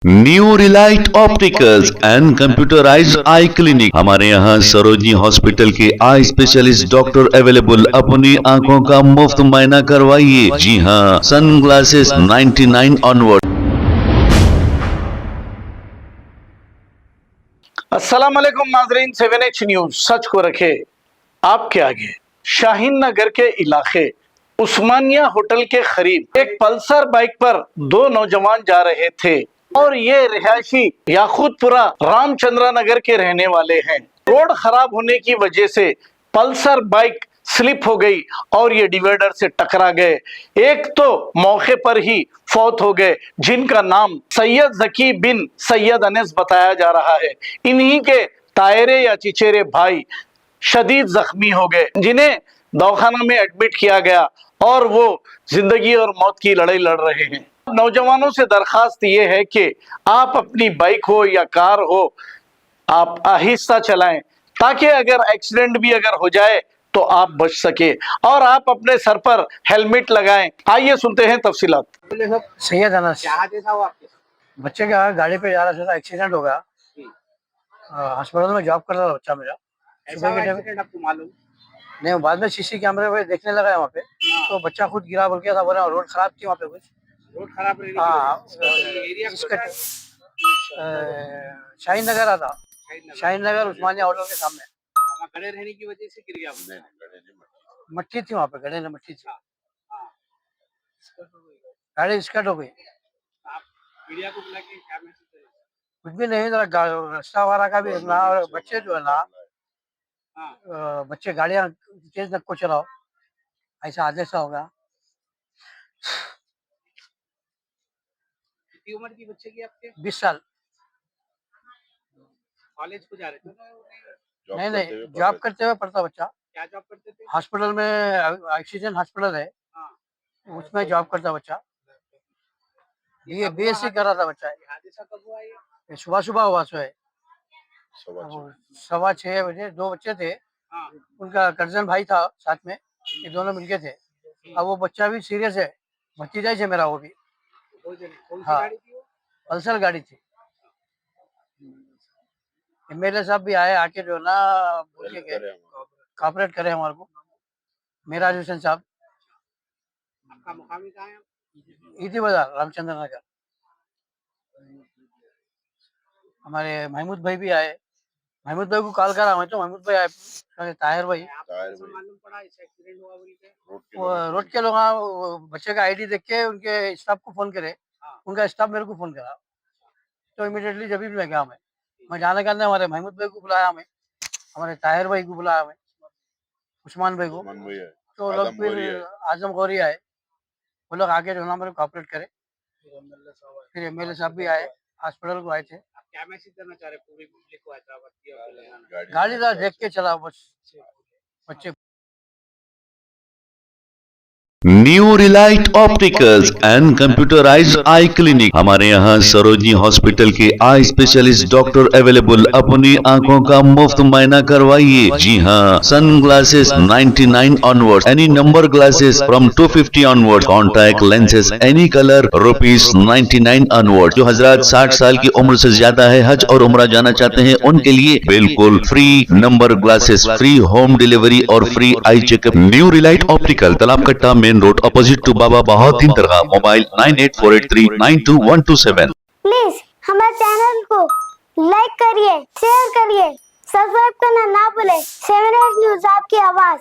New Relight opticals and computerised I clinic. हमारे यहाँ Sarojini hospital के आई स्पेशलिस्ट डॉक्टर अवेलेबल। अपनी आंखों का मुफ्त मुआयना करवाइए। जी हाँ, सन ग्लासेस 99 ऑनवर्ड। अस्सलाम वालेकुम नाजरीन, 7H न्यूज सच को रखे आपके आगे। शाहीन नगर के इलाके उस्मानिया होटल के करीब एक पल्सर बाइक पर दो नौजवान जा रहे थे और ये रिहायशी याकूतपुरा रामचंद्र नगर के रहने वाले हैं। रोड खराब होने की वजह से पल्सर बाइक स्लिप हो गई और ये डिवाइडर से टकरा गए। एक तो मौके पर ही फौत हो गए, जिनका नाम सैयद जकी बिन सैयद अनस बताया जा रहा है। इन्हीं के तायरे या चिचेरे भाई शदीद जख्मी हो गए, जिन्हें दवाखाना में एडमिट किया गया और वो जिंदगी और मौत की लड़ाई लड़ रहे हैं। नौजवानों से दरखास्त ये है कि आप अपनी बाइक हो या कार हो, आप आहिस्ता चलाएं ताकि अगर एक्सीडेंट भी अगर हो जाए तो आप बच सके, और आप अपने सर पर हेलमेट लगाएं। आइए सुनते हैं तफसीलात। सैयद अनस बच्चे का गाड़ी पे जा रहा था, एक्सीडेंट हो गया। हॉस्पिटल में जॉब कर रहा था बच्चा मेरा। सुबह के टाइम आपको मालूम नहीं, बाद में सीसी कैमरे पे देखने लगा है वहाँ पे, तो बच्चा खुद गिरा बोल के था, बोला रोड खराब थी वहाँ पे, कुछ रोड खराब रही। हाँ, शाहीन नगर आता, शाहीन नगर उस्मानिया होटल के सामने। खड़े रहने की वजह से गिर गया। मट्टी थी वहाँ पे, गड्ढे में मट्टी थी, गाड़ी स्कट हो गई। मीडिया को बुला के क्या मैसेज करें? कुछ भी नहीं, जरा रास्ता वाला का भी ना, और बच्चे जो है ना, बच्चे गाड़ियाँ तेज न को चलाओ, ऐसा हादसा होगा। कितनी उम्र की बच्चे की आपके? 20 साल। कॉलेज को जा रहे थे? नहीं, जॉब करते हुए पढ़ता बच्चा। क्या जॉब करते थे? हॉस्पिटल में, ऑक्सीजन हॉस्पिटल है, उसमें जॉब करता बच्चा। बीएससी कर रहा था बच्चा। हादसा कब हुआ ये? सुबह सुबह हुआ है, 6:15 बजे। दो बच्चे थे, उनका कर्जन भाई था साथ में, ये दोनों मिलके थे। अब वो बच्चा भी सीरियस है, भतीजा है मेरा वो भी। हाँ, पल्सर गाड़ी थी। एमएलए साहब भी आए, आके जो ना बोल के गए, कॉपरेट करे हमारे को। मेरा हुसैन साहब। आपका मुकामी कहाँ है? ईदी बाजार, रामचंद्र नगर। हमारे महमूद भाई भी आए, महमूद भाई को कॉल करा मैं, तो महमूद भाई आए, ताहिर भाई। मालूम पड़ा ऐसा एक्सीडेंट हुआ बोल के? वो रोड के लोग बच्चे का आईडी देख के उनके स्टाफ को फोन करे, उनका स्टाफ मेरे को फोन करा, तो इमीडिएटली जब भी मैं गया, मैं जाने के अंदर हमारे महमूद भाई को बुलाया, मैं हमारे ताहिर भाई को बुलाया, मैं उस्मान भाई को, तो लोग फिर आजम गौरी आए, वो लोग आगे जो ना मेरे कॉपरेट करे। फिर एमएलए साहब भी आए, हॉस्पिटल को आए थे। क्या मैसेज देना चाह रहे पूरी पब्लिक को? गाड़ी था देख के चला बस, बच्चे। New Relight opticals and computerised I clinic. हमारे यहाँ सरोजनी हॉस्पिटल के आई स्पेशलिस्ट डॉक्टर अवेलेबल। अपनी आंखों का मुफ्त मुआयना करवाइए। जी हाँ, sunglasses 99 onward, any number glasses from 250 onward, contact lenses any colour ₹99 onward. जो हजरात 60 साल की उम्र से ज्यादा है, हज और उम्रा जाना चाहते हैं, उनके लिए बिल्कुल free number glasses, free home delivery और free eye checkup. New Relight Optical, Talab Katta, main road, opposite to Baba Bahauddin दरगाह। मोबाइल 9848392127। प्लीज हमारे चैनल को लाइक करिए, शेयर करिए, सब्सक्राइब करना ना भूले। 7H न्यूज, आपकी आवाज।